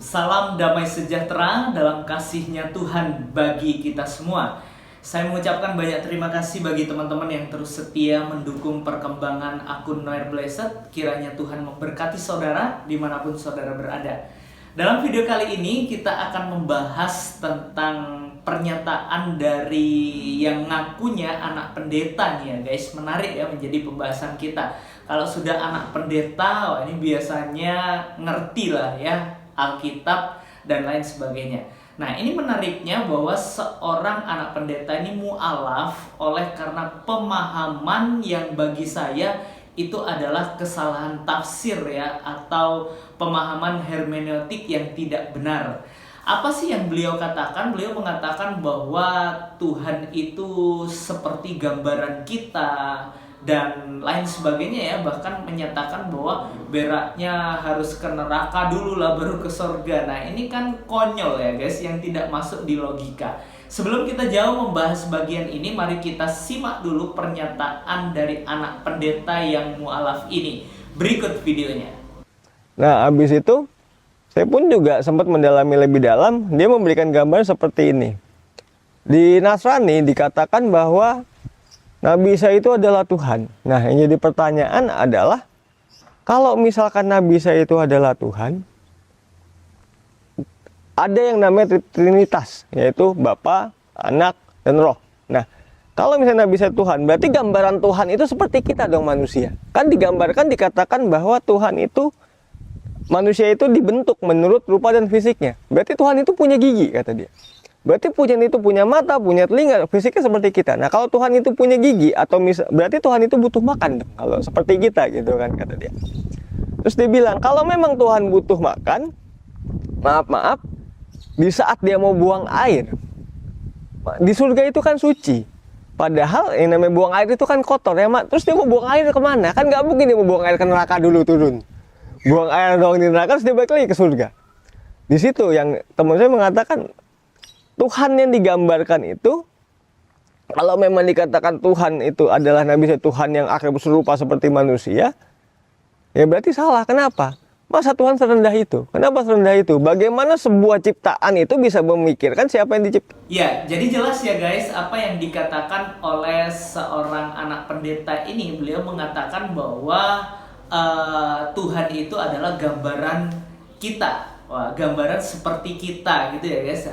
Salam damai sejahtera dalam kasih-Nya Tuhan bagi kita semua. Saya mengucapkan banyak terima kasih bagi teman-teman yang terus setia mendukung perkembangan akun Noir Blessed. Kiranya Tuhan memberkati saudara dimanapun saudara berada. Dalam video kali ini kita akan membahas tentang pernyataan dari yang ngakunya anak pendeta nih ya guys. Menarik ya menjadi pembahasan kita. Kalau sudah anak pendeta, ini biasanya ngerti lah ya Alkitab dan lain sebagainya. Nah, ini menariknya bahwa seorang anak pendeta ini mu'alaf oleh karena pemahaman yang bagi saya itu adalah kesalahan tafsir ya, atau pemahaman hermeneutik yang tidak benar. Apa sih yang beliau katakan? Beliau mengatakan bahwa Tuhan itu seperti gambaran kita dan lain sebagainya ya, bahkan menyatakan bahwa beraknya harus ke neraka dulu lah baru ke surga. Nah, ini kan konyol ya guys, yang tidak masuk di logika. Sebelum kita jauh membahas bagian ini, mari kita simak dulu pernyataan dari anak pendeta yang mu'alaf ini. Berikut videonya. Nah, habis itu saya pun juga sempat mendalami lebih dalam. Dia memberikan gambar seperti ini. Di Nasrani dikatakan bahwa Nabi Isa itu adalah Tuhan. Nah, yang jadi pertanyaan adalah, kalau misalkan Nabi Isa itu adalah Tuhan, ada yang namanya Trinitas, yaitu Bapa, Anak, dan Roh. Nah, kalau misalnya Nabi Isa Tuhan, berarti gambaran Tuhan itu seperti kita dong manusia. Kan digambarkan, dikatakan bahwa Tuhan itu, manusia itu dibentuk menurut rupa dan fisiknya. Berarti Tuhan itu punya gigi, kata dia. Berarti Tuhan itu punya mata, punya telinga, fisiknya seperti kita. Nah, kalau Tuhan itu punya gigi, atau berarti Tuhan itu butuh makan dong, kalau seperti kita gitu kan, kata dia. Terus dia bilang, kalau memang Tuhan butuh makan, maaf, di saat dia mau buang air, di surga itu kan suci. Padahal yang namanya buang air itu kan kotor ya, Mak. Terus dia mau buang air kemana? Kan nggak mungkin dia mau buang air ke neraka dulu turun. Buang air doang di neraka, terus dia balik lagi ke surga. Di situ yang teman saya mengatakan, Tuhan yang digambarkan itu, kalau memang dikatakan Tuhan itu adalah Nabi Isa, Tuhan yang akhirnya serupa seperti manusia, ya berarti salah. Kenapa? Masa Tuhan serendah itu? Kenapa serendah itu? Bagaimana sebuah ciptaan itu bisa memikirkan siapa yang dicipta? Ya, jadi jelas ya guys, apa yang dikatakan oleh seorang anak pendeta ini. Beliau mengatakan bahwa Tuhan itu adalah gambaran kita. Wah, gambaran seperti kita gitu ya guys.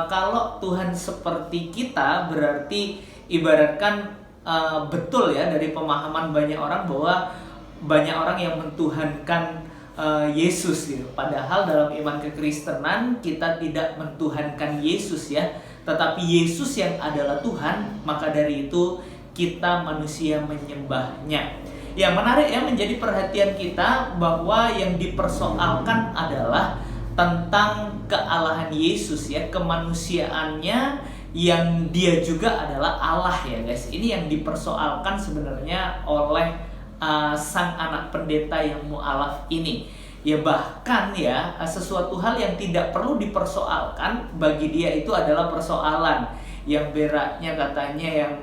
Kalau Tuhan seperti kita, berarti ibaratkan betul ya dari pemahaman banyak orang bahwa banyak orang yang mentuhankan Yesus gitu. Padahal dalam iman kekristenan kita tidak mentuhankan Yesus ya, tetapi Yesus yang adalah Tuhan. Maka dari itu kita manusia menyembahnya. Ya, menarik ya menjadi perhatian kita bahwa yang dipersoalkan adalah tentang kealahan Yesus ya, kemanusiaannya yang dia juga adalah Allah ya guys. Ini yang dipersoalkan sebenarnya oleh sang anak pendeta yang mu'alaf ini. Ya bahkan ya sesuatu hal yang tidak perlu dipersoalkan bagi dia itu adalah persoalan. Yang beraknya katanya yang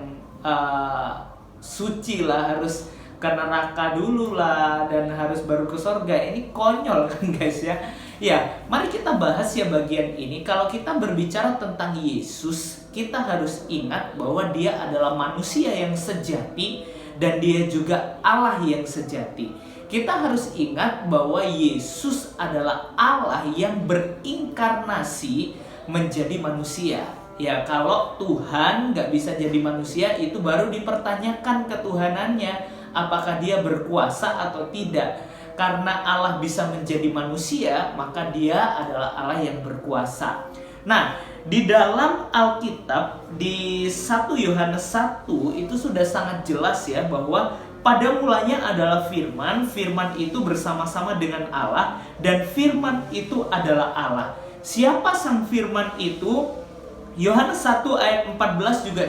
suci lah harus ke neraka dulu lah dan harus baru ke surga. Ini konyol kan guys ya. Ya, mari kita bahas ya bagian ini. Kalau kita berbicara tentang Yesus, kita harus ingat bahwa dia adalah manusia yang sejati dan dia juga Allah yang sejati. Kita harus ingat bahwa Yesus adalah Allah yang berinkarnasi menjadi manusia. Ya, kalau Tuhan nggak bisa jadi manusia, itu baru dipertanyakan ketuhanannya. Apakah dia berkuasa atau tidak? Karena Allah bisa menjadi manusia, maka dia adalah Allah yang berkuasa. Nah, di dalam Alkitab, di 1 Yohanes 1, itu sudah sangat jelas ya, bahwa pada mulanya adalah firman, firman itu bersama-sama dengan Allah, dan firman itu adalah Allah. Siapa sang firman itu? Yohanes 1 ayat 14 juga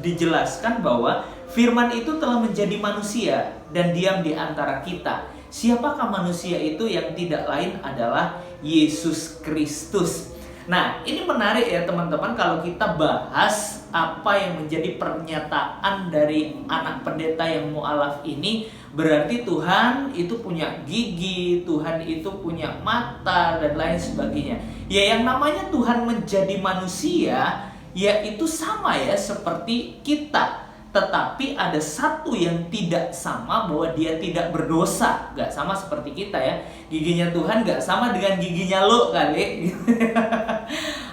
dijelaskan bahwa firman itu telah menjadi manusia dan diam di antara kita. Siapakah manusia itu? Yang tidak lain adalah Yesus Kristus. Nah, ini menarik ya teman-teman kalau kita bahas apa yang menjadi pernyataan dari anak pendeta yang mu'alaf ini, berarti Tuhan itu punya gigi, Tuhan itu punya mata, dan lain sebagainya. Ya, yang namanya Tuhan menjadi manusia, ya itu sama ya seperti kita. Tetapi ada satu yang tidak sama, bahwa dia tidak berdosa. Gak sama seperti kita ya. Giginya Tuhan gak sama dengan giginya lo kali.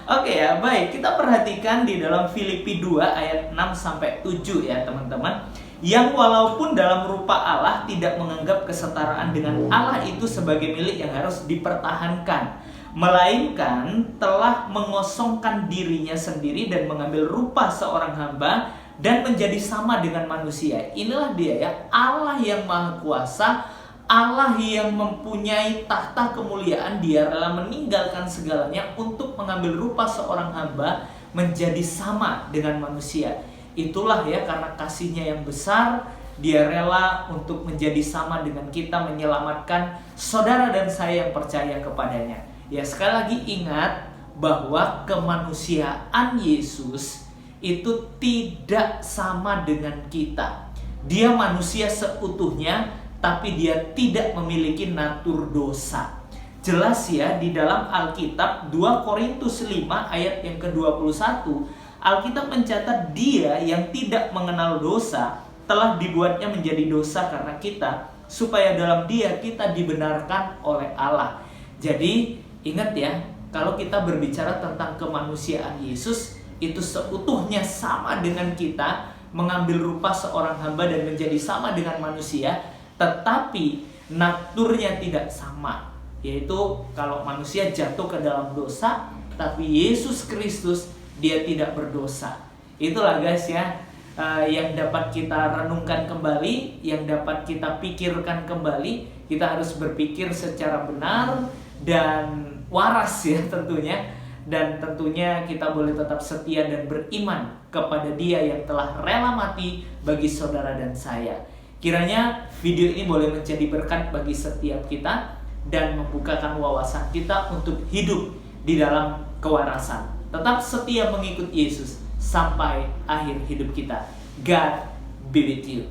Oke ya, baik. Kita perhatikan di dalam Filipi 2 ayat 6-7 ya teman-teman. Yang walaupun dalam rupa Allah tidak menganggap kesetaraan dengan Allah itu sebagai milik yang harus dipertahankan, melainkan telah mengosongkan dirinya sendiri dan mengambil rupa seorang hamba dan menjadi sama dengan manusia. Inilah dia ya, Allah yang maha kuasa, Allah yang mempunyai tahta kemuliaan. Dia rela meninggalkan segalanya untuk mengambil rupa seorang hamba, menjadi sama dengan manusia. Itulah ya, karena kasihnya yang besar, dia rela untuk menjadi sama dengan kita, menyelamatkan saudara dan saya yang percaya kepadanya. Ya, sekali lagi ingat bahwa kemanusiaan Yesus itu tidak sama dengan kita. Dia manusia seutuhnya, tapi dia tidak memiliki natur dosa. Jelas ya, di dalam Alkitab 2 Korintus 5 ayat yang ke-21, Alkitab mencatat dia yang tidak mengenal dosa telah dibuatnya menjadi dosa karena kita, supaya dalam dia kita dibenarkan oleh Allah. Jadi ingat ya, kalau kita berbicara tentang kemanusiaan Yesus, itu seutuhnya sama dengan kita, mengambil rupa seorang hamba dan menjadi sama dengan manusia, tetapi naturnya tidak sama. Yaitu kalau manusia jatuh ke dalam dosa, tapi Yesus Kristus dia tidak berdosa. Itulah guys ya, yang dapat kita renungkan kembali, yang dapat kita pikirkan kembali. Kita harus berpikir secara benar dan waras ya tentunya. Dan tentunya kita boleh tetap setia dan beriman kepada dia yang telah rela mati bagi saudara dan saya. Kiranya video ini boleh menjadi berkat bagi setiap kita dan membukakan wawasan kita untuk hidup di dalam kewarasan. Tetap setia mengikut Yesus sampai akhir hidup kita. God be with you.